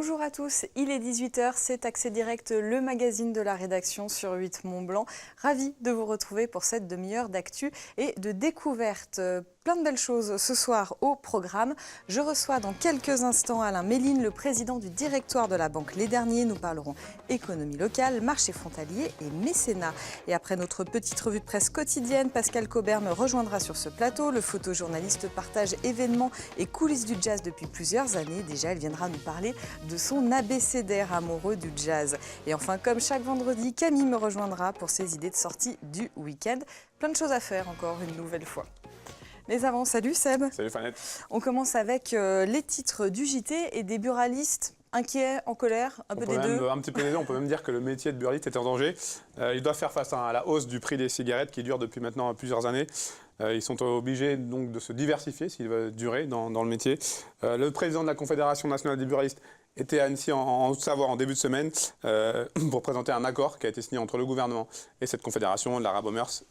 Bonjour à tous, il est 18 h, c'est Accès Direct, le magazine de la rédaction sur 8 Mont-Blanc. Ravi de vous retrouver pour cette demi-heure d'actu et de découverte. Plein de belles choses ce soir au programme. Je reçois dans quelques instants Alain Méline, le président du directoire de la Banque Les Derniers. Nous parlerons économie locale, marché frontalier et mécénat. Et après notre petite revue de presse quotidienne, Pascal Cobert me rejoindra sur ce plateau. Le photojournaliste partage événements et coulisses du jazz depuis plusieurs années. Déjà, il viendra nous parler de son abécédaire amoureux du jazz. Et enfin, comme chaque vendredi, Camille me rejoindra pour ses idées de sortie du week-end. Plein de choses à faire encore une nouvelle fois. Mais avant, salut Seb. Salut Fanette. On commence avec les titres du JT et des buralistes inquiets, en colère, un peu des deux. Un petit peu des deux. On peut même dire que le métier de buraliste est en danger. Ils doivent faire face à la hausse du prix des cigarettes qui dure depuis maintenant plusieurs années. Ils sont obligés donc de se diversifier s'ils veulent durer dans le métier. Le président de la Confédération nationale des buralistes était à Annecy en Haute-Savoie en début de semaine pour présenter un accord qui a été signé entre le gouvernement et cette confédération. Lara Baumers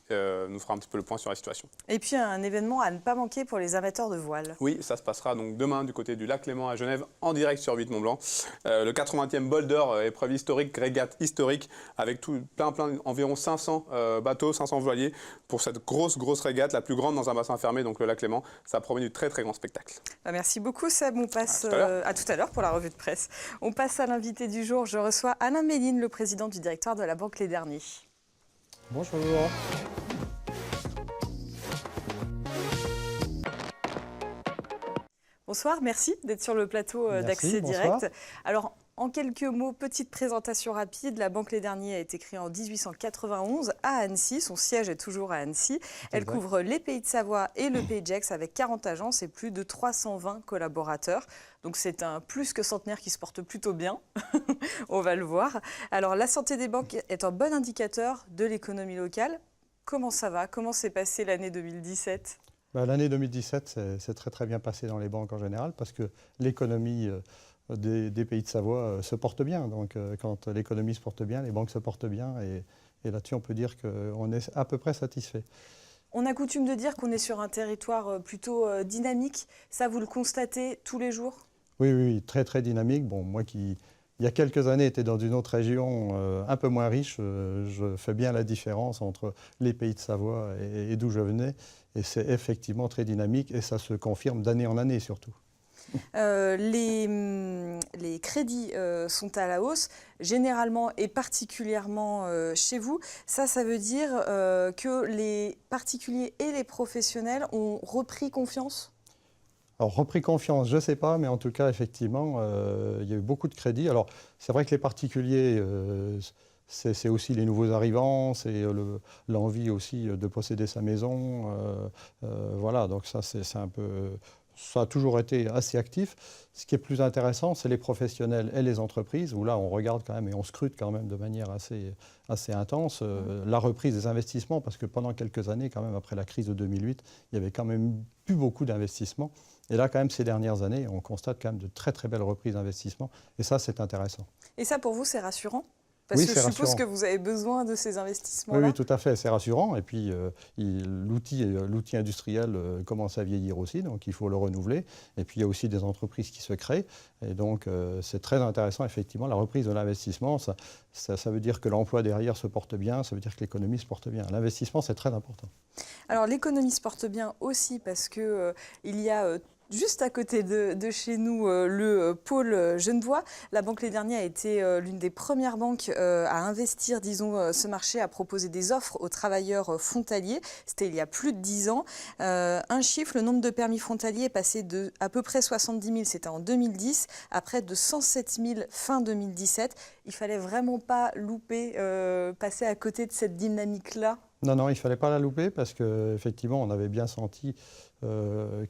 nous fera un petit peu le point sur la situation. Et puis un événement à ne pas manquer pour les amateurs de voile. Oui, ça se passera donc demain du côté du lac Léman à Genève en direct sur 8 Mont-Blanc. Le 80e Boulder, épreuve historique, régate historique avec environ 500 bateaux, 500 voiliers pour cette grosse régate, la plus grande dans un bassin fermé, donc le lac Léman. Ça promet du très grand spectacle. Merci beaucoup Seb, on passe à tout à l'heure pour la revue de presse. On passe à l'invité du jour. Je reçois Alain Méline, le président du directoire de la Banque Les Derniers. Bonjour. Bonsoir, merci d'être sur le plateau d'Accès Direct. Alors, en quelques mots, petite présentation rapide. La Banque Les Derniers a été créée en 1891 à Annecy. Son siège est toujours à Annecy. Elle couvre les Pays de Savoie et le Pays de Gex avec 40 agences et plus de 320 collaborateurs. Donc c'est un plus que centenaire qui se porte plutôt bien. On va le voir. Alors la santé des banques est un bon indicateur de l'économie locale. Comment ça va? Comment s'est passée l'année 2017? L'année 2017 s'est très bien passée dans les banques en général parce que l'économie des Pays de Savoie se porte bien. Donc quand l'économie se porte bien, les banques se portent bien et là-dessus on peut dire qu'on est à peu près satisfait. On a coutume de dire qu'on est sur un territoire plutôt dynamique. Ça, vous le constatez tous les jours? Oui, très dynamique. Bon, moi qui, il y a quelques années, était dans une autre région un peu moins riche, je fais bien la différence entre les Pays de Savoie et d'où je venais. Et c'est effectivement très dynamique et ça se confirme d'année en année surtout. Les crédits sont à la hausse, généralement et particulièrement chez vous. Ça veut dire que les particuliers et les professionnels ont repris confiance? Alors, repris confiance, je ne sais pas, mais en tout cas, effectivement, il y a eu beaucoup de crédits. Alors, c'est vrai que les particuliers, c'est aussi les nouveaux arrivants, c'est l'envie aussi de posséder sa maison. Voilà, donc ça, c'est un peu... Ça a toujours été assez actif. Ce qui est plus intéressant, c'est les professionnels et les entreprises, où là, on regarde quand même et on scrute quand même de manière assez intense la reprise des investissements, parce que pendant quelques années, quand même, après la crise de 2008, il y avait quand même plus beaucoup d'investissements. Et là, quand même, ces dernières années, on constate quand même de très belles reprises d'investissements. Et ça, c'est intéressant. Et ça, pour vous, c'est rassurant? Parce que je suppose que vous avez besoin de ces investissements-là. Oui, tout à fait, c'est rassurant. Et puis, l'outil industriel commence à vieillir aussi, donc il faut le renouveler. Et puis, il y a aussi des entreprises qui se créent. Et donc, c'est très intéressant, effectivement, la reprise de l'investissement. Ça veut dire que l'emploi derrière se porte bien, ça veut dire que l'économie se porte bien. L'investissement, c'est très important. Alors, l'économie se porte bien aussi parce qu'il y a... juste à côté de chez nous, le pôle Genevois. La Banque Les Derniers a été l'une des premières banques à investir, disons, ce marché, à proposer des offres aux travailleurs frontaliers. C'était il y a plus de 10 ans. Un chiffre, le nombre de permis frontaliers est passé de à peu près 70 000, c'était en 2010, à près de 107 000 fin 2017. Il ne fallait vraiment pas louper, passer à côté de cette dynamique-là. Non, il ne fallait pas la louper parce qu'effectivement, on avait bien senti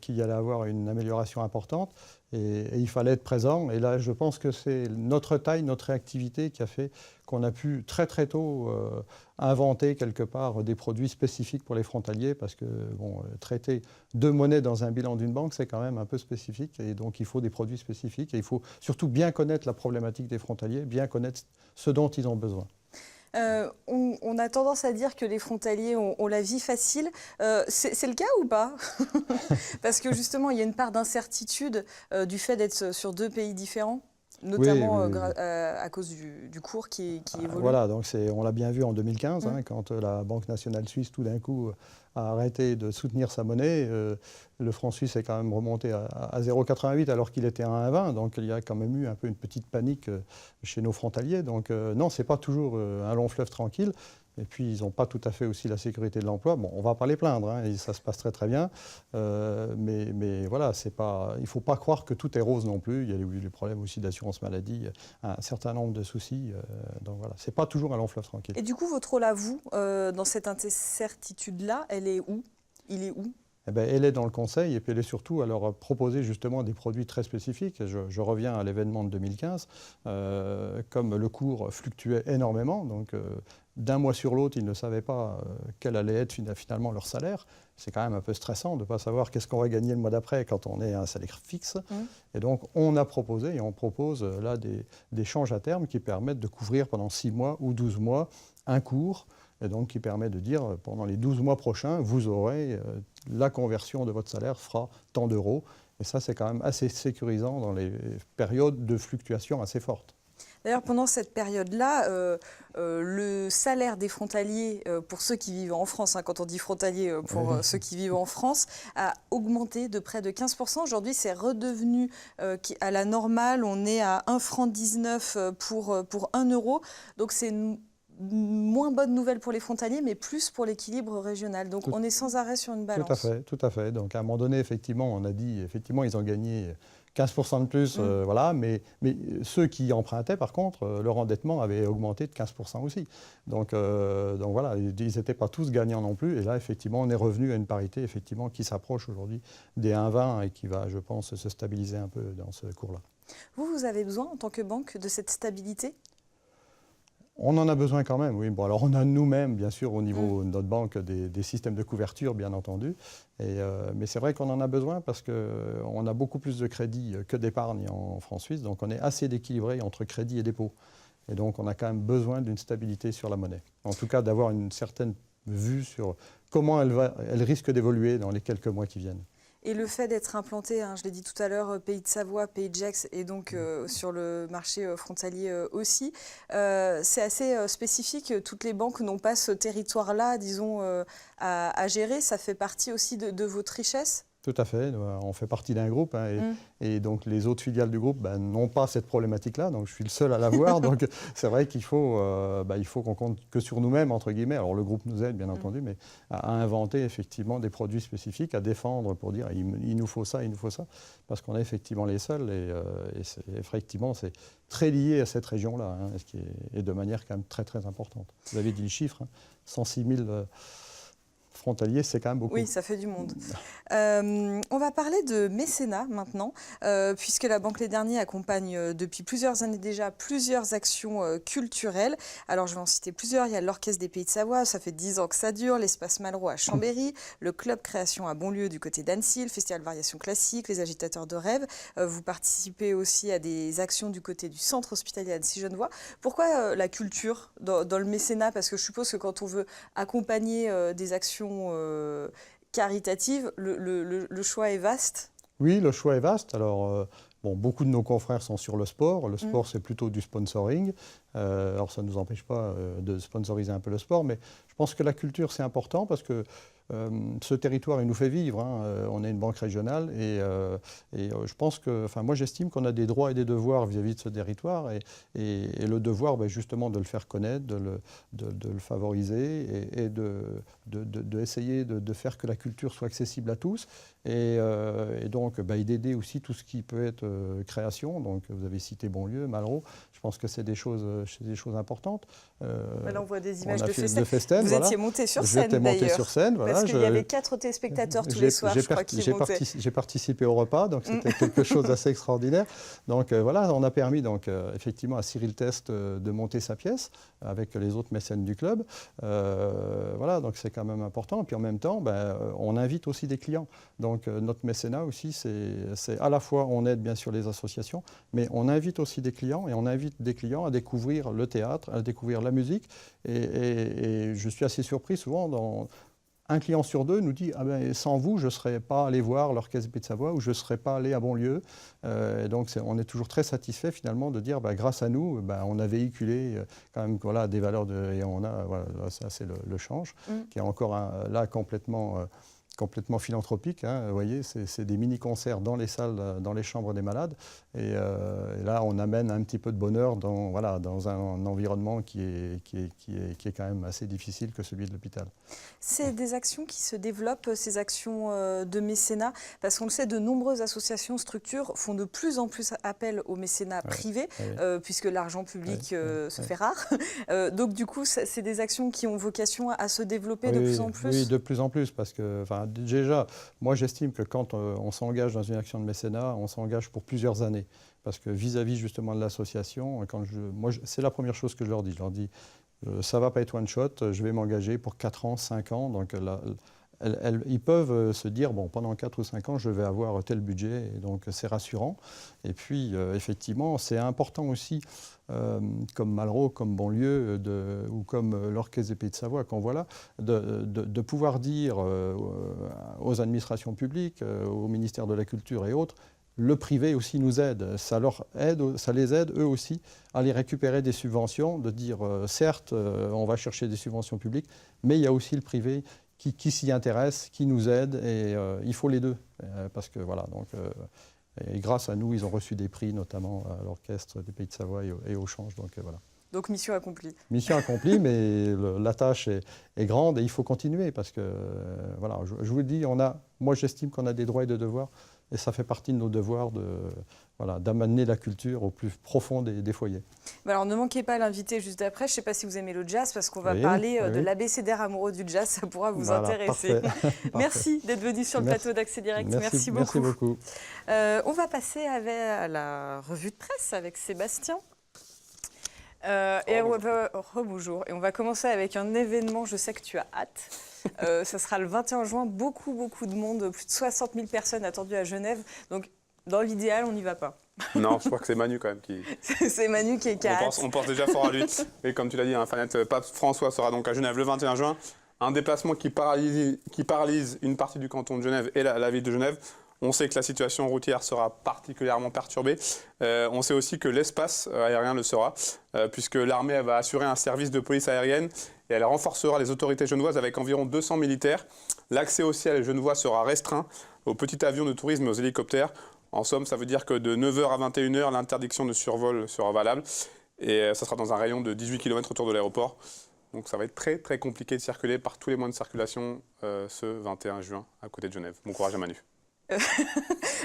qu'il y allait avoir une amélioration importante et il fallait être présent. Et là, je pense que c'est notre taille, notre réactivité qui a fait qu'on a pu très tôt inventer quelque part des produits spécifiques pour les frontaliers parce que traiter deux monnaies dans un bilan d'une banque, c'est quand même un peu spécifique et donc il faut des produits spécifiques et il faut surtout bien connaître la problématique des frontaliers, bien connaître ce dont ils ont besoin. On a tendance à dire que les frontaliers ont la vie facile. C'est le cas ou pas? Parce que justement, il y a une part d'incertitude du fait d'être sur deux pays différents. notamment oui. à cause du cours qui évolue. Voilà, donc on l'a bien vu en 2015, quand la Banque nationale suisse, tout d'un coup, a arrêté de soutenir sa monnaie. Le franc suisse est quand même remonté à 0,88 alors qu'il était à 1,20. Donc il y a quand même eu un peu une petite panique chez nos frontaliers. Donc non, ce n'est pas toujours un long fleuve tranquille. Et puis, ils n'ont pas tout à fait aussi la sécurité de l'emploi. Bon, on ne va pas les plaindre, et ça se passe très très bien. Mais voilà, il ne faut pas croire que tout est rose non plus. Il y a eu des problèmes aussi d'assurance maladie, un certain nombre de soucis. Donc voilà, ce n'est pas toujours un long fleuve tranquille. Et du coup, votre rôle à vous, dans cette incertitude-là, elle est où? Il est où? Eh bien, elle est dans le conseil et puis elle est surtout à leur proposer justement des produits très spécifiques. Je reviens à l'événement de 2015, comme le cours fluctuait énormément, donc d'un mois sur l'autre, ils ne savaient pas quel allait être finalement leur salaire. C'est quand même un peu stressant de ne pas savoir qu'est-ce qu'on va gagner le mois d'après quand on est à un salaire fixe. Et donc, on a proposé et on propose là des changes à terme qui permettent de couvrir pendant 6 mois ou 12 mois un cours. Et donc, qui permet de dire, pendant les 12 mois prochains, vous aurez la conversion de votre salaire fera tant d'euros. Et ça, c'est quand même assez sécurisant dans les périodes de fluctuation assez fortes. D'ailleurs, pendant cette période-là, le salaire des frontaliers, pour ceux qui vivent en France, quand on dit frontalier pour ceux qui vivent en France, a augmenté de près de 15%. Aujourd'hui, c'est redevenu à la normale. On est à 1,19 franc pour 1 euro. Donc, c'est une moins bonne nouvelle pour les frontaliers, mais plus pour l'équilibre régional. Donc, on est sans arrêt sur une balance. Tout à fait. Donc, à un moment donné, effectivement, on a dit, effectivement, ils ont gagné 15% de plus, voilà, mais ceux qui empruntaient, par contre, leur endettement avait augmenté de 15% aussi. Donc voilà, ils n'étaient pas tous gagnants non plus. Et là, effectivement, on est revenu à une parité effectivement, qui s'approche aujourd'hui des 1,20 et qui va, je pense, se stabiliser un peu dans ce cours-là. Vous avez besoin, en tant que banque, de cette stabilité ? On en a besoin quand même, oui. Bon, alors on a nous-mêmes, bien sûr, au niveau de notre banque, des systèmes de couverture, bien entendu. Mais c'est vrai qu'on en a besoin parce qu'on a beaucoup plus de crédit que d'épargne en francs suisses. Donc on est assez équilibré entre crédit et dépôt. Et donc on a quand même besoin d'une stabilité sur la monnaie. En tout cas, d'avoir une certaine vue sur comment elle risque d'évoluer dans les quelques mois qui viennent. Et le fait d'être implanté, je l'ai dit tout à l'heure, pays de Savoie, pays de Gex, et donc sur le marché frontalier aussi, c'est assez spécifique. Toutes les banques n'ont pas ce territoire-là, disons, à gérer. Ça fait partie aussi de votre richesse ? Tout à fait. On fait partie d'un groupe et donc les autres filiales du groupe n'ont pas cette problématique-là. Donc je suis le seul à l'avoir. Donc c'est vrai qu'il faut qu'on compte que sur nous-mêmes, entre guillemets. Alors le groupe nous aide, bien entendu, mais à inventer effectivement des produits spécifiques, à défendre pour dire il nous faut ça, il nous faut ça. Parce qu'on est effectivement les seuls et effectivement c'est très lié à cette région-là, ce qui est de manière quand même très très importante. Vous avez dit le chiffre, 106 000... frontaliers, c'est quand même beaucoup. Oui, ça fait du monde. On va parler de mécénat maintenant, puisque la Banque Les Derniers accompagne depuis plusieurs années déjà plusieurs actions culturelles. Alors, je vais en citer plusieurs. Il y a l'Orchestre des Pays de Savoie, ça fait 10 ans que ça dure, l'Espace Malraux à Chambéry, le Club Création à Bonlieu du côté d'Annecy, le Festival Variation Classique, les Agitateurs de Rêve. Vous participez aussi à des actions du côté du Centre Hospitalier Annecy-Genevois. Pourquoi la culture dans le mécénat ? Parce que je suppose que quand on veut accompagner des actions caritative, le choix est vaste. Oui, le choix est vaste. Alors, beaucoup de nos confrères sont sur le sport. Le sport, c'est plutôt du sponsoring. Alors, ça ne nous empêche pas de sponsoriser un peu le sport, mais je pense que la culture, c'est important parce que ce territoire, il nous fait vivre. On est une banque régionale et je pense que, moi j'estime qu'on a des droits et des devoirs vis-à-vis de ce territoire et le devoir, justement, de le faire connaître, de le favoriser et d'essayer de faire que la culture soit accessible à tous et donc d'aider aussi tout ce qui peut être création. Donc vous avez cité Bonlieu, Malraux. Je pense que c'est des choses importantes. Là, on voit des images de Festen. Vous étiez monté sur scène, d'ailleurs. J'étais monté sur scène, voilà. Parce qu'il y avait 4 téléspectateurs tous les soirs, je crois, qui montaient. J'ai participé au repas, donc c'était quelque chose d'assez extraordinaire. Donc voilà, on a permis effectivement à Cyril Test de monter sa pièce avec les autres mécènes du club. Voilà, donc c'est quand même important. Et puis en même temps, on invite aussi des clients. Donc notre mécénat aussi, c'est à la fois, on aide bien sûr les associations, mais on invite aussi des clients et on invite des clients à découvrir le théâtre, à découvrir la musique. Et je suis assez surpris souvent un client sur deux nous dit « Ah ben, sans vous, je ne serais pas allé voir l'Orchestre des Pays de Savoie ou je ne serais pas allé à Bonlieu ». Et donc, on est toujours très satisfait finalement de dire grâce à nous, on a véhiculé quand même des valeurs et on a, ça c'est le change, qui est encore là complètement philanthropique. Vous voyez, c'est des mini-concerts dans les salles, dans les chambres des malades. Et là, on amène un petit peu de bonheur dans un environnement qui est quand même assez difficile que celui de l'hôpital. C'est des actions qui se développent, ces actions de mécénat, parce qu'on le sait, de nombreuses associations, structures font de plus en plus appel au mécénat privé, puisque l'argent public se fait rare. Donc du coup, c'est des actions qui ont vocation à se développer de plus en plus. Oui, de plus en plus, parce que déjà, moi j'estime que quand on s'engage dans une action de mécénat, on s'engage pour plusieurs années. Parce que vis-à-vis justement de l'association, c'est la première chose que je leur dis. Je leur dis, ça ne va pas être one shot, je vais m'engager pour 4 ans, 5 ans. Donc ils peuvent se dire, bon, pendant 4 ou 5 ans, je vais avoir tel budget, et donc c'est rassurant. Et puis, effectivement, c'est important aussi, comme Malraux, comme Bonlieu, ou comme l'Orchestre des Pays de Savoie, qu'on voit là, de pouvoir dire aux administrations publiques, au ministère de la Culture et autres, le privé aussi nous aide. Ça les aide eux aussi à aller récupérer des subventions, de dire certes, on va chercher des subventions publiques, mais il y a aussi le privé qui s'y intéresse, qui nous aide, et il faut les deux. Parce que voilà, donc, et grâce à nous, ils ont reçu des prix, notamment à l'Orchestre des Pays de Savoie et au Change. Donc voilà. Donc mission accomplie. Mission accomplie, mais la tâche est grande et il faut continuer parce que, voilà, je vous le dis, moi j'estime qu'on a des droits et des devoirs et ça fait partie de nos devoirs d'amener la culture au plus profond des foyers. Alors ne manquez pas l'invité juste après, je ne sais pas si vous aimez le jazz parce qu'on va parler de l'abécédaire amoureux du jazz, ça pourra vous intéresser. Merci d'être venu sur le plateau d'Accès Direct, merci beaucoup. Merci beaucoup. On va passer à la revue de presse avec Sébastien. Rebonjour. Et on va commencer avec un événement, je sais que tu as hâte. Ça sera le 21 juin, beaucoup de monde, plus de 60 000 personnes attendues à Genève. Donc, dans l'idéal, on n'y va pas. Non, je crois que c'est Manu quand même qui... C'est Manu qui est hâte. On pense déjà fort à lui. Et comme tu l'as dit, Fanette Pape François sera donc à Genève le 21 juin. Un déplacement qui paralyse une partie du canton de Genève et la ville de Genève. On sait que la situation routière sera particulièrement perturbée. On sait aussi que l'espace aérien le sera, puisque l'armée va assurer un service de police aérienne et elle renforcera les autorités genevoises avec environ 200 militaires. L'accès au ciel genevois sera restreint aux petits avions de tourisme et aux hélicoptères. En somme, ça veut dire que de 9h à 21h, l'interdiction de survol sera valable. Et ça sera dans un rayon de 18 km autour de l'aéroport. Donc ça va être très compliqué de circuler par tous les moyens de circulation ce 21 juin à côté de Genève. Bon courage à Manu.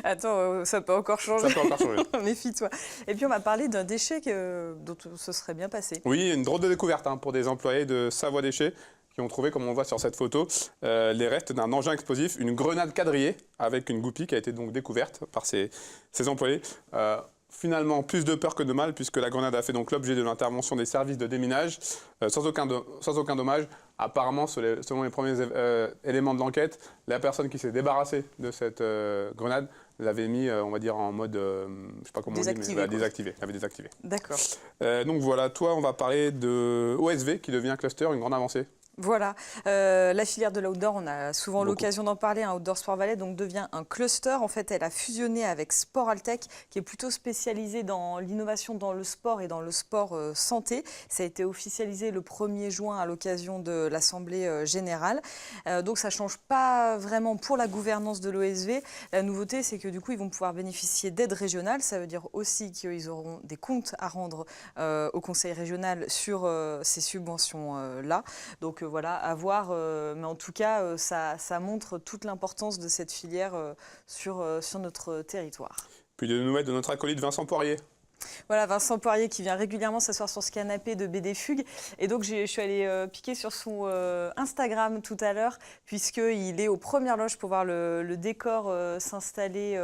Attends, ça peut encore changer. Ça peut encore changer. Méfie-toi. Et puis on va parler d'un déchet dont ce serait bien passé. Oui, une drôle de découverte pour des employés de Savoie Déchets qui ont trouvé, comme on voit sur cette photo, les restes d'un engin explosif, une grenade quadrillée avec une goupille qui a été donc découverte par ces employés. Finalement, plus de peur que de mal, puisque la grenade a fait donc l'objet de l'intervention des services de déminage, sans aucun dommage. Apparemment, selon les premiers éléments de l'enquête, la personne qui s'est débarrassée de cette grenade l'avait mis, on va dire, en mode, je ne sais pas comment on dit, mais désactivé. L'avait désactivé. D'accord. Donc voilà, toi, on va parler de OSV qui devient cluster, une grande avancée. Voilà, la filière de l'outdoor, on a souvent l'occasion d'en parler, Outdoor Sport Valley donc devient un cluster. En fait, elle a fusionné avec Sport Altec, qui est plutôt spécialisé dans l'innovation dans le sport et dans le sport santé. Ça a été officialisé le 1er juin à l'occasion de l'Assemblée générale. Donc ça ne change pas vraiment pour la gouvernance de l'OSV. La nouveauté, c'est que du coup, ils vont pouvoir bénéficier d'aides régionales. Ça veut dire aussi qu'ils auront des comptes à rendre au conseil régional sur ces subventions-là. Donc voilà, à voir, mais en tout cas, ça montre toute l'importance de cette filière sur notre territoire. Puis de nouvelles de notre acolyte Vincent Poirier. Voilà, Vincent Poirier qui vient régulièrement s'asseoir sur ce canapé de BD Fugue. Et donc, je suis allée piquer sur son Instagram tout à l'heure, puisqu'il est aux premières loges pour voir le décor s'installer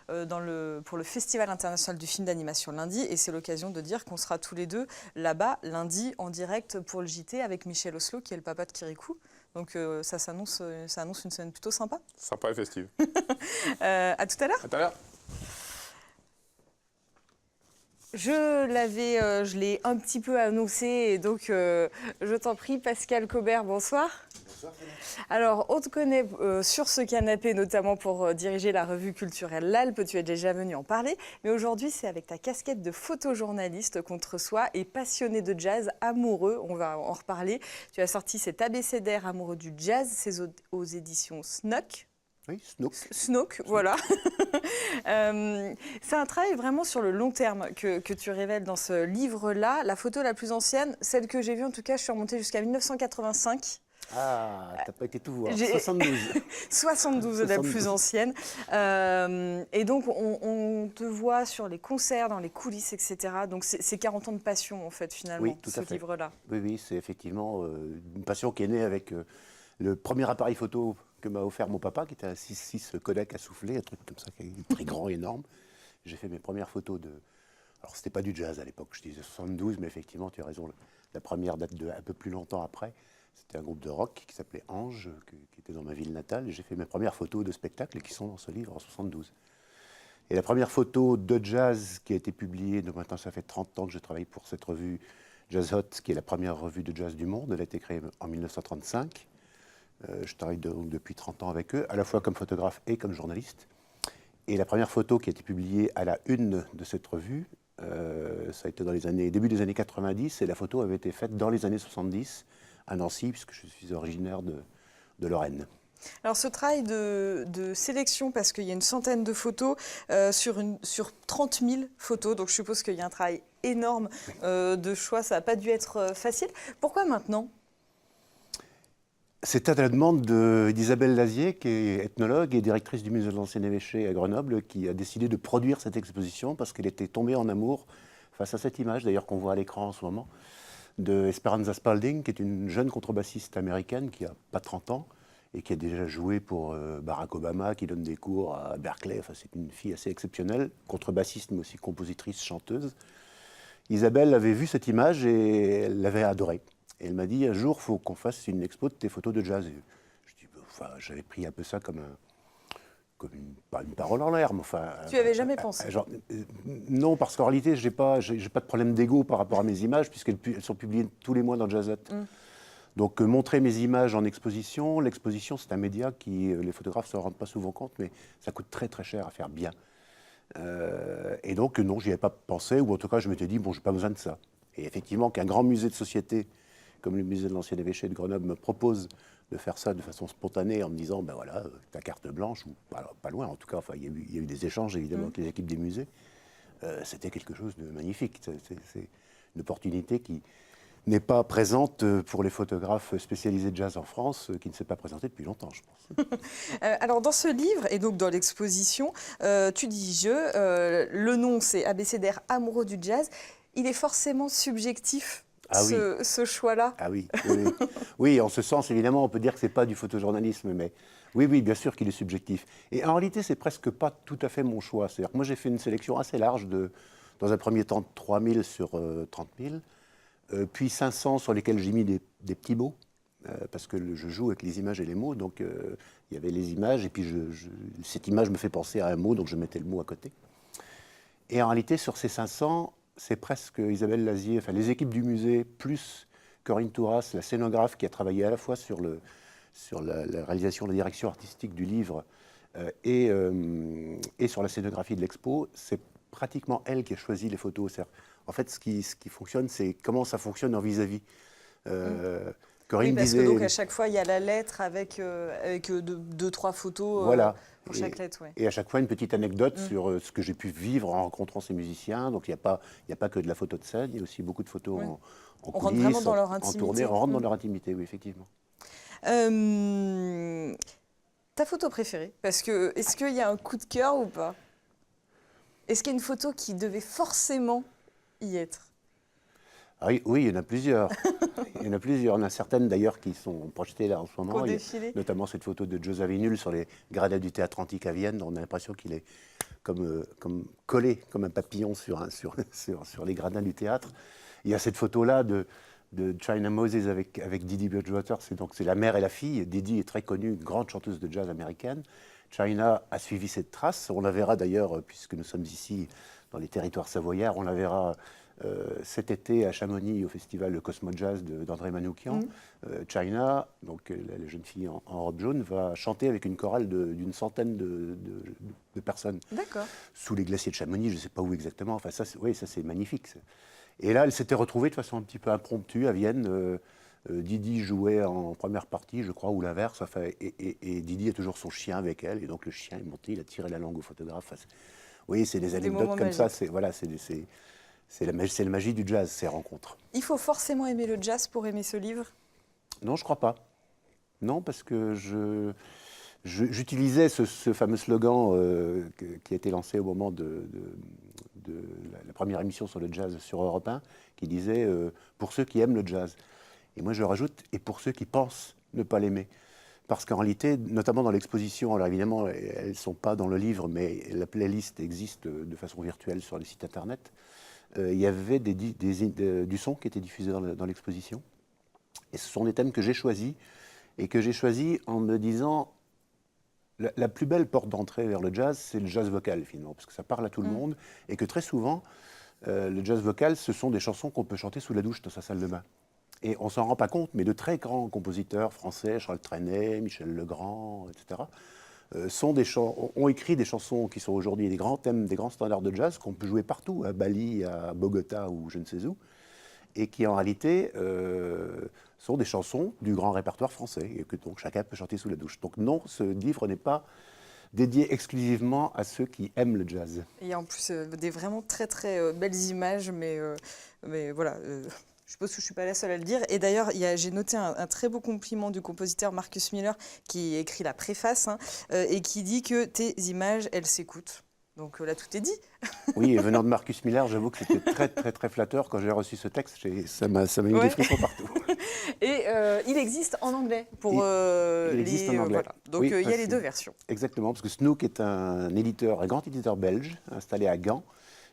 pour le Festival international du film d'animation lundi. Et c'est l'occasion de dire qu'on sera tous les deux là-bas lundi en direct pour le JT avec Michel Oslo, qui est le papa de Kirikou. Donc ça annonce une semaine plutôt sympa. Sympa et festive. À tout à l'heure. À tout à l'heure. Je l'ai un petit peu annoncé, et donc je t'en prie, Pascal Cobert, bonsoir. Alors, on te connaît sur ce canapé, notamment pour diriger la revue culturelle L'Alpe. Tu es déjà venu en parler. Mais aujourd'hui, c'est avec ta casquette de photojournaliste qu'on te reçoit et passionné de jazz, amoureux. On va en reparler. Tu as sorti cet abécédaire amoureux du jazz. C'est aux éditions Snook. Oui, Snook. Snook, voilà. C'est un travail vraiment sur le long terme que tu révèles dans ce livre-là. La photo la plus ancienne, celle que j'ai vue en tout cas, je suis remontée jusqu'à 1985. Ah, t'as pas été tout voir. J'ai- 72. 72 la plus ancienne. Et donc, on te voit sur les concerts, dans les coulisses, etc. Donc, c'est 40 ans de passion, en fait, finalement, Oui, tout ce à fait. livre-là. Oui, oui, c'est effectivement une passion qui est née avec le premier appareil photo que m'a offert mon papa, qui était un 6.6 Kodak à souffler, un truc comme ça, qui est très grand, énorme. J'ai fait mes premières photos de... Alors, c'était pas du jazz à l'époque, je disais 72, mais effectivement, tu as raison, la première date de un peu plus longtemps après. C'était un groupe de rock qui s'appelait Ange, qui était dans ma ville natale. J'ai fait mes premières photos de spectacle qui sont dans ce livre en 72. Et la première photo de jazz qui a été publiée, donc maintenant ça fait 30 ans que je travaille pour cette revue Jazz Hot, qui est la première revue de jazz du monde. Elle a été créée en 1935. Je travaille donc depuis 30 ans avec eux, à la fois comme photographe et comme journaliste. Et la première photo qui a été publiée à la une de cette revue, ça a été dans début des années 90, et la photo avait été faite dans les années 70 à Nancy, puisque je suis originaire de Lorraine. Alors, ce travail de sélection, parce qu'il y a une centaine de photos sur 30 000 photos, donc je suppose qu'il y a un travail énorme de choix, ça n'a pas dû être facile. Pourquoi maintenant ? C'est à la demande d'Isabelle Lazier, qui est ethnologue et directrice du musée de l'Ancien Évêché à Grenoble, qui a décidé de produire cette exposition parce qu'elle était tombée en amour face à cette image, d'ailleurs qu'on voit à l'écran en ce moment, de Esperanza Spalding, qui est une jeune contrebassiste américaine qui n'a pas 30 ans et qui a déjà joué pour Barack Obama, qui donne des cours à Berkeley. Enfin, c'est une fille assez exceptionnelle, contrebassiste mais aussi compositrice, chanteuse. Isabelle avait vu cette image et elle l'avait adorée. Et elle m'a dit, un jour, il faut qu'on fasse une expo de tes photos de jazz. Et je dis, enfin, j'avais pris un peu ça comme pas une parole en l'air, mais enfin... Tu n'y avais jamais pensé ? Non, parce qu'en réalité, j'ai pas de problème d'ego par rapport à mes images, puisqu'elles sont publiées tous les mois dans Jazz Hot. Donc, montrer mes images en exposition, l'exposition, c'est un média qui, les photographes ne s'en rendent pas souvent compte, mais ça coûte très très cher à faire bien. Et donc, non, j'y avais pas pensé, ou en tout cas, je m'étais dit, bon, je n'ai pas besoin de ça. Et effectivement, qu'un grand musée de société, comme le musée de l'Ancien Évêché de Grenoble, me propose de faire ça de façon spontanée en me disant, ben voilà, ta carte blanche, ou pas loin en tout cas, enfin, il y a eu des échanges évidemment avec les équipes des musées, c'était quelque chose de magnifique. C'est une opportunité qui n'est pas présente pour les photographes spécialisés de jazz en France, qui ne s'est pas présentée depuis longtemps, je pense. Alors, dans ce livre, et donc dans l'exposition, tu dis le nom c'est Abécédaire amoureux du jazz, il est forcément subjectif. Ah oui. Ce choix-là. Ah oui, oui, oui. Oui, en ce sens, évidemment, on peut dire que ce n'est pas du photojournalisme, mais oui, bien sûr qu'il est subjectif. Et en réalité, c'est presque pas tout à fait mon choix. C'est-à-dire que moi, j'ai fait une sélection assez large, dans un premier temps, 3000 sur 30 000, puis 500 sur lesquels j'ai mis des petits mots, parce que je joue avec les images et les mots, donc il y avait les images, et puis cette image me fait penser à un mot, donc je mettais le mot à côté. Et en réalité, sur ces 500... c'est presque Isabelle Lazier, enfin les équipes du musée, plus Corinne Touras, la scénographe qui a travaillé à la fois sur la réalisation, la direction artistique du livre et sur la scénographie de l'expo. C'est pratiquement elle qui a choisi les photos. En fait, ce qui fonctionne, c'est comment ça fonctionne en vis-à-vis. Corinne oui, parce disait, que donc à chaque fois, il y a la lettre avec deux, trois photos voilà. Pour chaque lettre. Ouais. Et à chaque fois, une petite anecdote sur ce que j'ai pu vivre en rencontrant ces musiciens. Donc, il n'y a pas que de la photo de scène, il y a aussi beaucoup de photos en coulisses, on rentre vraiment dans leur intimité. en tournée, on rentre dans leur intimité, oui, effectivement. Ta photo préférée ? Parce que, est-ce qu'il y a un coup de cœur ou pas ? Est-ce qu'il y a une photo qui devait forcément y être ? Ah oui, il y en a plusieurs. Il y en a plusieurs. Il y en a certaines d'ailleurs qui sont projetées là en ce moment. Notamment cette photo de Joe Zawinul sur les gradins du Théâtre Antique à Vienne. On a l'impression qu'il est comme collé, comme un papillon sur les gradins du théâtre. Il y a cette photo-là de China Moses avec Didi Bridgewater. C'est la mère et la fille. Didi est très connue, une grande chanteuse de jazz américaine. China a suivi cette trace. On la verra d'ailleurs, puisque nous sommes ici dans les territoires savoyards, on la verra Cet été à Chamonix au festival Cosmo Jazz d'André Manoukian, China, donc la jeune fille en robe jaune, va chanter avec une chorale d'une centaine de personnes. D'accord. Sous les glaciers de Chamonix, je ne sais pas où exactement. Enfin, ça, oui, ça c'est magnifique. Et là, elle s'était retrouvée de façon un petit peu impromptue à Vienne. Didi jouait en première partie, je crois, ou l'inverse. Enfin, et Didi a toujours son chien avec elle. Et donc le chien est monté, il a tiré la langue au photographe. Enfin, oui, c'est des anecdotes comme ça. C'est la magie du jazz, ces rencontres. Il faut forcément aimer le jazz pour aimer ce livre? Non, je crois pas. Non, parce que j'utilisais ce fameux slogan qui a été lancé au moment de la première émission sur le jazz sur Europe 1, qui disait pour ceux qui aiment le jazz. Et moi, je rajoute et pour ceux qui pensent ne pas l'aimer. Parce qu'en réalité, notamment dans l'exposition, alors évidemment, elles ne sont pas dans le livre, mais la playlist existe de façon virtuelle sur les sites internet. Il y avait du son qui était diffusé dans l'exposition. Et ce sont des thèmes que j'ai choisis, et que j'ai choisis en me disant, la plus belle porte d'entrée vers le jazz, c'est le jazz vocal finalement, parce que ça parle à tout le monde, et que très souvent, le jazz vocal, ce sont des chansons qu'on peut chanter sous la douche dans sa salle de bain. Et on ne s'en rend pas compte, mais de très grands compositeurs français, Charles Trenet, Michel Legrand, etc., ont écrit des chansons qui sont aujourd'hui des grands thèmes, des grands standards de jazz qu'on peut jouer partout, à Bali, à Bogota ou je ne sais où, et qui en réalité sont des chansons du grand répertoire français, et que donc chacun peut chanter sous la douche. Donc non, ce livre n'est pas dédié exclusivement à ceux qui aiment le jazz. Il y a en plus des vraiment très très belles images, mais voilà... Je suppose que je ne suis pas la seule à le dire. Et d'ailleurs, j'ai noté un très beau compliment du compositeur Marcus Miller qui écrit la préface et qui dit que tes images, elles s'écoutent. Donc là, tout est dit. Oui, et venant de Marcus Miller, j'avoue que c'était très, très, très flatteur. Quand j'ai reçu ce texte, ça m'a mis des frissons partout. Et il existe en anglais. Il existe en anglais. Voilà. Donc oui, il y a les deux versions. Exactement, parce que Snook est un grand éditeur belge, installé à Gand.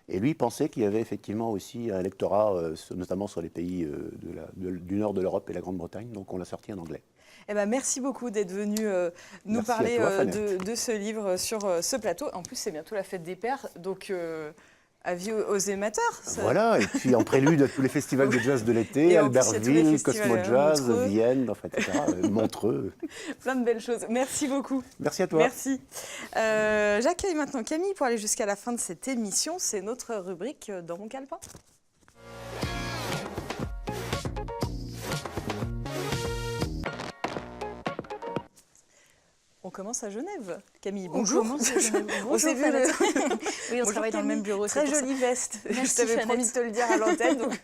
Et lui pensait qu'il y avait effectivement aussi un lectorat, notamment sur les pays du nord de l'Europe et la Grande-Bretagne. Donc on l'a sorti en anglais. Eh ben, merci beaucoup d'être venu nous Merci parler à toi, de ce livre sur ce plateau. En plus, c'est bientôt la fête des pères, donc avis aux émetteurs. Ça... Voilà, et puis en prélude à tous les festivals de jazz de l'été, Albertville, Cosmo Jazz, Montreux. Vienne, enfin, etc., Montreux. Plein de belles choses. Merci beaucoup. Merci à toi. Merci. J'accueille maintenant Camille pour aller jusqu'à la fin de cette émission. C'est notre rubrique Dans mon calepin. On commence à Genève. Camille, bonjour. On commence à Genève. On s'est vu. Oui, on travaille dans le même bureau. Très jolie veste. Merci, je t'avais promis de te le dire à l'antenne. Donc...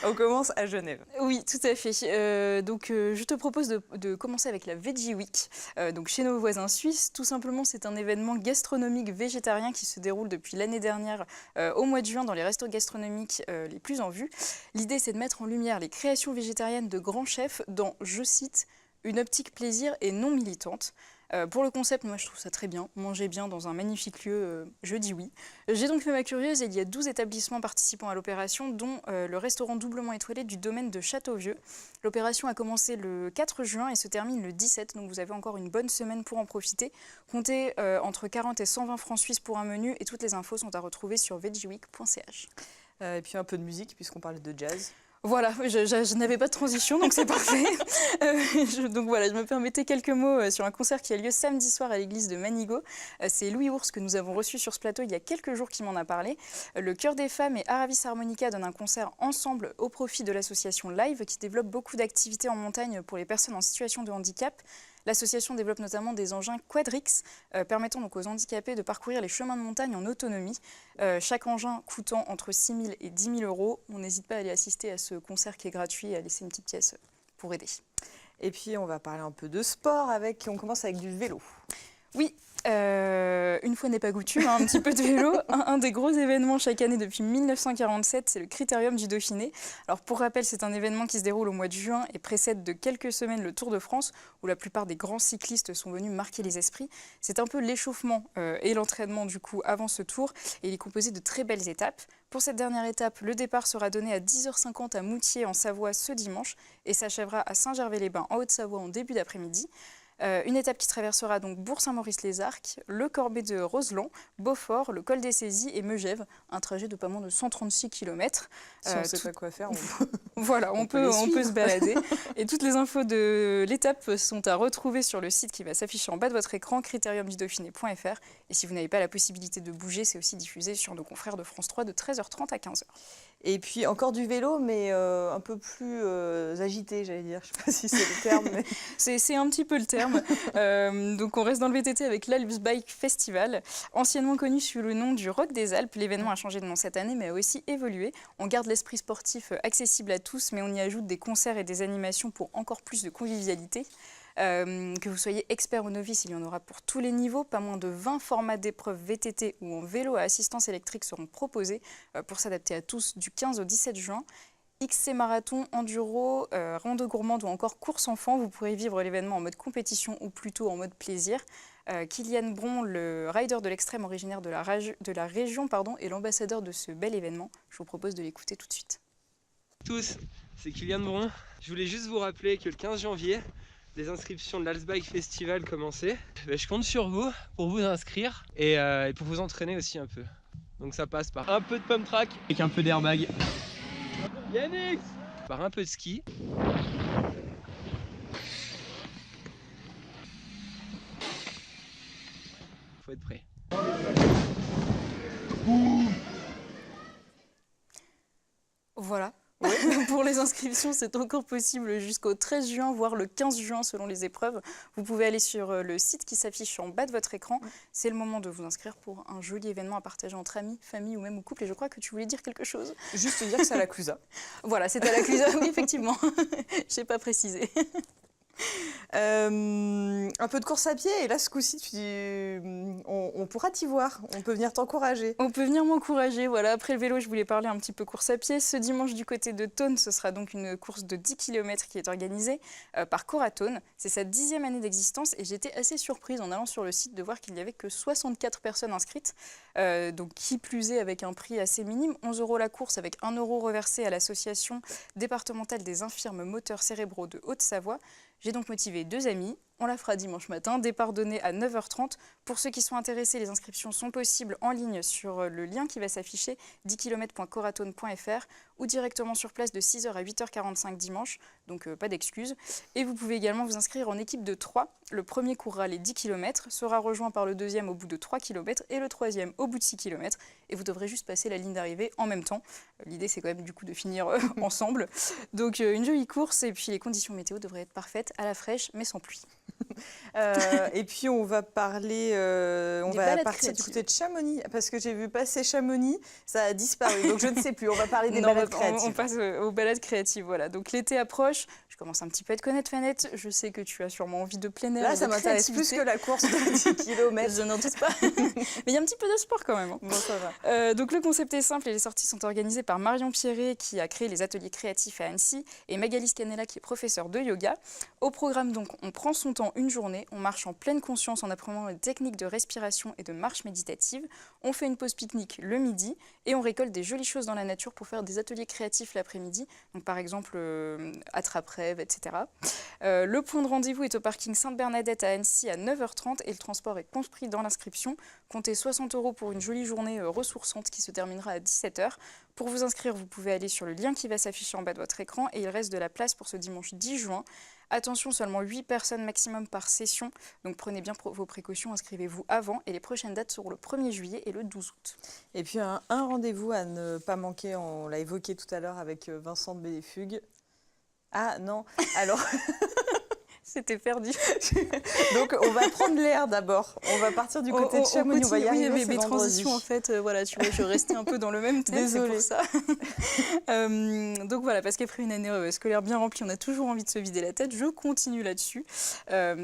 On commence à Genève. Oui, tout à fait. Je te propose de commencer avec la Veggie Week. Donc chez nos voisins suisses, tout simplement, c'est un événement gastronomique végétarien qui se déroule depuis l'année dernière au mois de juin dans les restos gastronomiques les plus en vue. L'idée, c'est de mettre en lumière les créations végétariennes de grands chefs dans, je cite, une optique plaisir et non militante. Pour le concept, moi je trouve ça très bien. Manger bien dans un magnifique lieu, je dis oui. J'ai donc fait ma curieuse et il y a 12 établissements participant à l'opération, dont le restaurant doublement étoilé du domaine de Châteauvieux. L'opération a commencé le 4 juin et se termine le 17, donc vous avez encore une bonne semaine pour en profiter. Comptez entre 40 et 120 francs suisses pour un menu et toutes les infos sont à retrouver sur veggieweek.ch. Et puis un peu de musique puisqu'on parlait de jazz. Voilà, je n'avais pas de transition, donc c'est parfait. Donc voilà, je me permettais quelques mots sur un concert qui a lieu samedi soir à l'église de Manigot. C'est Louis Ours que nous avons reçu sur ce plateau il y a quelques jours qui m'en a parlé. Le Chœur des Femmes et Aravis Harmonica donnent un concert ensemble au profit de l'association Live qui développe beaucoup d'activités en montagne pour les personnes en situation de handicap. L'association développe notamment des engins Quadrix permettant donc aux handicapés de parcourir les chemins de montagne en autonomie. Chaque engin coûtant entre 6 000 et 10 000 euros. On n'hésite pas à aller assister à ce concert qui est gratuit et à laisser une petite pièce pour aider. Et puis on va parler un peu de sport. On commence avec du vélo. Oui, une fois n'est pas coutume, un petit peu de vélo. Un des gros événements chaque année depuis 1947, c'est le Critérium du Dauphiné. Alors pour rappel, c'est un événement qui se déroule au mois de juin et précède de quelques semaines le Tour de France, où la plupart des grands cyclistes sont venus marquer les esprits. C'est un peu l'échauffement et l'entraînement du coup avant ce tour, et il est composé de très belles étapes. Pour cette dernière étape, le départ sera donné à 10h50 à Moutier en Savoie ce dimanche et s'achèvera à Saint-Gervais-les-Bains en Haute-Savoie en début d'après-midi. Une étape qui traversera donc Bourg-Saint-Maurice-les-Arcs, le Corbet de Roseland, Beaufort, le col des Saisies et Megève, un trajet de pas moins de 136 km. Si on ne sait pas quoi faire, Voilà, on peut se balader. Et toutes les infos de l'étape sont à retrouver sur le site qui va s'afficher en bas de votre écran, critériumdudauphiné.fr. Et si vous n'avez pas la possibilité de bouger, c'est aussi diffusé sur nos confrères de France 3 de 13h30 à 15h. Et puis encore du vélo, mais un peu plus agité, j'allais dire. Je ne sais pas si c'est le terme. Mais... c'est un petit peu le terme. Donc on reste dans le VTT avec l'Alps Bike Festival, anciennement connu sous le nom du Rock des Alpes. L'événement a changé de nom cette année, mais a aussi évolué. On garde l'esprit sportif accessible à tous, mais on y ajoute des concerts et des animations pour encore plus de convivialité. Que vous soyez expert ou novice, il y en aura pour tous les niveaux. Pas moins de 20 formats d'épreuves VTT ou en vélo à assistance électrique seront proposés pour s'adapter à tous du 15 au 17 juin. XC marathon, enduro, rando gourmande ou encore course enfant. Vous pourrez vivre l'événement en mode compétition ou plutôt en mode plaisir. Kylian Bron, le rider de l'extrême originaire de la région, est l'ambassadeur de ce bel événement. Je vous propose de l'écouter tout de suite. Tous, c'est Kylian Bron. Je voulais juste vous rappeler que le 15 janvier, les inscriptions de l'Alps Bike Festival commençaient. Je compte sur vous pour vous inscrire et pour vous entraîner aussi un peu. Donc ça passe par un peu de pump track avec un peu d'airbag. Yannick, par un peu de ski. Faut être prêt. Voilà. Ouais. Pour les inscriptions, c'est encore possible jusqu'au 13 juin, voire le 15 juin selon les épreuves. Vous pouvez aller sur le site qui s'affiche en bas de votre écran. C'est le moment de vous inscrire pour un joli événement à partager entre amis, famille ou même au couple. Et je crois que tu voulais dire quelque chose. Juste dire que c'est à la Clusa. Voilà, c'est à la Clusa, oui, effectivement. Je n'ai pas précisé. Un peu de course à pied, et là ce coup-ci on pourra t'y voir, on peut venir t'encourager. On peut venir m'encourager, voilà. Après le vélo, je voulais parler un petit peu course à pied. Ce dimanche du côté de Thônes, ce sera donc une course de 10 km qui est organisée par Coratone. C'est sa 10e année d'existence et j'étais assez surprise en allant sur le site de voir qu'il n'y avait que 64 personnes inscrites. Donc qui plus est avec un prix assez minime, 11 € la course avec 1 € reversé à l'association départementale des infirmes moteurs cérébraux de Haute-Savoie. J'ai donc motivé 2 amis. On la fera dimanche matin, départ donné à 9h30. Pour ceux qui sont intéressés, les inscriptions sont possibles en ligne sur le lien qui va s'afficher, 10km.coratone.fr ou directement sur place de 6h à 8h45 dimanche, donc pas d'excuses. Et vous pouvez également vous inscrire en équipe de 3. Le premier courra les 10 km, sera rejoint par le deuxième au bout de 3 km et le troisième au bout de 6 km. Et vous devrez juste passer la ligne d'arrivée en même temps. L'idée, c'est quand même du coup de finir ensemble. Donc une jolie course et puis les conditions météo devraient être parfaites, à la fraîche mais sans pluie. Et puis on va parler, on va partir du côté de Chamonix, parce que j'ai vu passer Chamonix, ça a disparu, donc je ne sais plus, on va parler des balades créatives. On passe aux balades créatives, voilà. Donc l'été approche, je commence un petit peu à te connaître, Fanette, je sais que tu as sûrement envie de plein air. Là, ça m'intéresse plus que la course de 10 km. Je n'en doute pas, mais il y a un petit peu de sport quand même. Hein. Bon, ça va. Donc le concept est simple et les sorties sont organisées par Marion Pierret qui a créé les ateliers créatifs à Annecy et Magali Scanella qui est professeure de yoga. Au programme donc, on prend son temps une journée, on marche en pleine conscience en apprenant les techniques de respiration et de marche méditative. On fait une pause pique-nique le midi et on récolte des jolies choses dans la nature pour faire des ateliers créatifs l'après-midi. Donc par exemple attrape-rêve, etc. Le point de rendez-vous est au parking Sainte-Bernadette à Annecy à 9h30 et le transport est compris dans l'inscription. Comptez 60 € pour une jolie journée ressourçante qui se terminera à 17h. Pour vous inscrire, vous pouvez aller sur le lien qui va s'afficher en bas de votre écran et il reste de la place pour ce dimanche 10 juin. Attention, seulement 8 personnes maximum par session, donc prenez bien vos précautions, inscrivez-vous avant et les prochaines dates seront le 1er juillet et le 12 août. Et puis un rendez-vous à ne pas manquer, on l'a évoqué tout à l'heure avec Vincent de Béléfugue. Ah non, alors... C'était perdu. Donc on va prendre l'air d'abord. On va partir du côté de Chamonix. On va y arriver. Oui, mes transitions en fait, voilà, tu vois, je restais un peu dans le même thème. Désolée. C'est pour ça. Donc voilà, parce qu'après une année scolaire bien remplie, on a toujours envie de se vider la tête. Je continue là-dessus.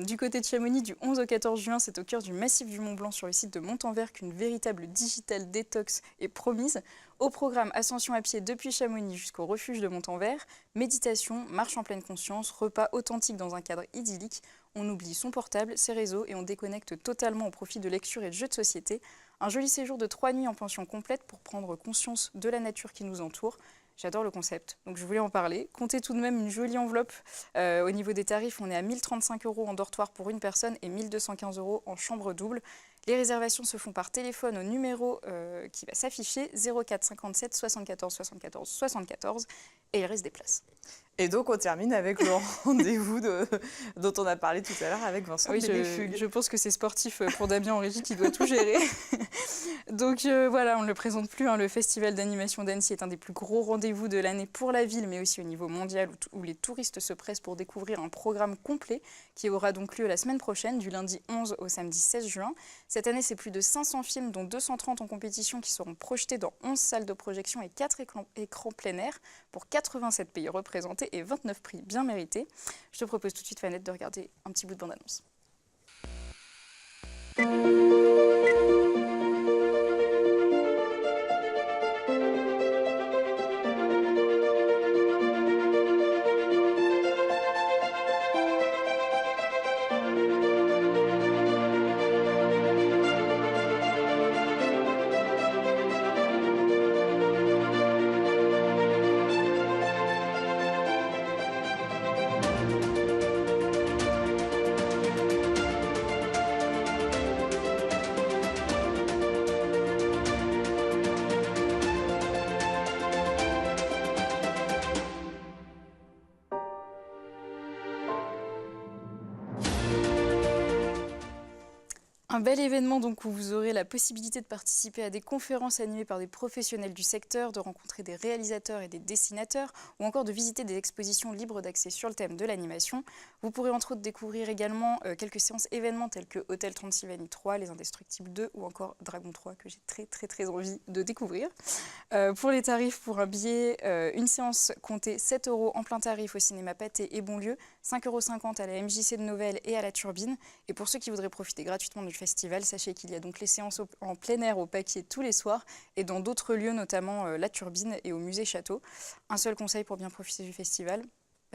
Du côté de Chamonix, du 11 au 14 juin, c'est au cœur du massif du Mont Blanc sur le site de Montanvert qu'une véritable digital détox est promise. Au programme, ascension à pied depuis Chamonix jusqu'au refuge de Montanvert, méditation, marche en pleine conscience, repas authentique dans un cadre idyllique. On oublie son portable, ses réseaux et on déconnecte totalement au profit de lecture et de jeux de société. Un joli séjour de 3 nuits en pension complète pour prendre conscience de la nature qui nous entoure. J'adore le concept, donc je voulais en parler. Comptez tout de même une jolie enveloppe. Au niveau des tarifs, on est à 1 035 € en dortoir pour une personne et 1 215 € en chambre double. Les réservations se font par téléphone au numéro qui va s'afficher 04 57 74 74 74 et il reste des places. Et donc, on termine avec le rendez-vous dont on a parlé tout à l'heure avec Vincent Oui, Bénéfugue. je pense que c'est sportif pour Damien en régie qui doit tout gérer. Donc voilà, on ne le présente plus. Le Festival d'animation d'Annecy est un des plus gros rendez-vous de l'année pour la ville, mais aussi au niveau mondial où les touristes se pressent pour découvrir un programme complet qui aura donc lieu la semaine prochaine, du lundi 11 au samedi 16 juin. Cette année, c'est plus de 500 films, dont 230 en compétition, qui seront projetés dans 11 salles de projection et 4 écrans plein air pour 87 pays représentés et 29 prix bien mérités. Je te propose tout de suite, Fanette, de regarder un petit bout de bande-annonce. Un bel événement donc où vous aurez la possibilité de participer à des conférences animées par des professionnels du secteur, de rencontrer des réalisateurs et des dessinateurs ou encore de visiter des expositions libres d'accès sur le thème de l'animation. Vous pourrez entre autres découvrir également quelques séances événements telles que Hôtel Transylvanie 3, Les Indestructibles 2 ou encore Dragon 3 que j'ai très envie de découvrir. Pour les tarifs, pour un billet, une séance comptez 7 € en plein tarif au cinéma Pathé et Bonlieu, 5,50 € à la MJC de Novelle et à la Turbine. Et pour ceux qui voudraient profiter gratuitement du festival, sachez qu'il y a donc les séances en plein air au Paquier tous les soirs et dans d'autres lieux, notamment la Turbine et au musée Château. Un seul conseil pour bien profiter du festival,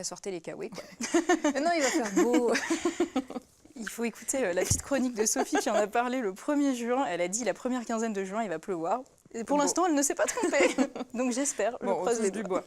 sortez les kawaii, quoi. Non, il va faire beau. Il faut écouter la petite chronique de Sophie qui en a parlé le 1er juin. Elle a dit la première quinzaine de juin, il va pleuvoir. Et pour l'instant, elle ne s'est pas trompée. Donc j'espère, je croise les doigts.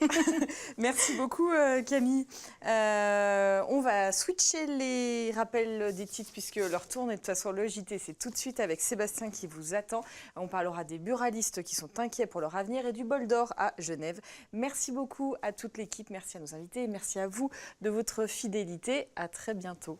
Merci beaucoup Camille. On va switcher les rappels des titres puisque leur tourne et de toute façon le JT c'est tout de suite avec Sébastien qui vous attend. On parlera des buralistes qui sont inquiets pour leur avenir et du bol d'or à Genève. Merci beaucoup à toute l'équipe, merci à nos invités, merci à vous de votre fidélité. À très bientôt.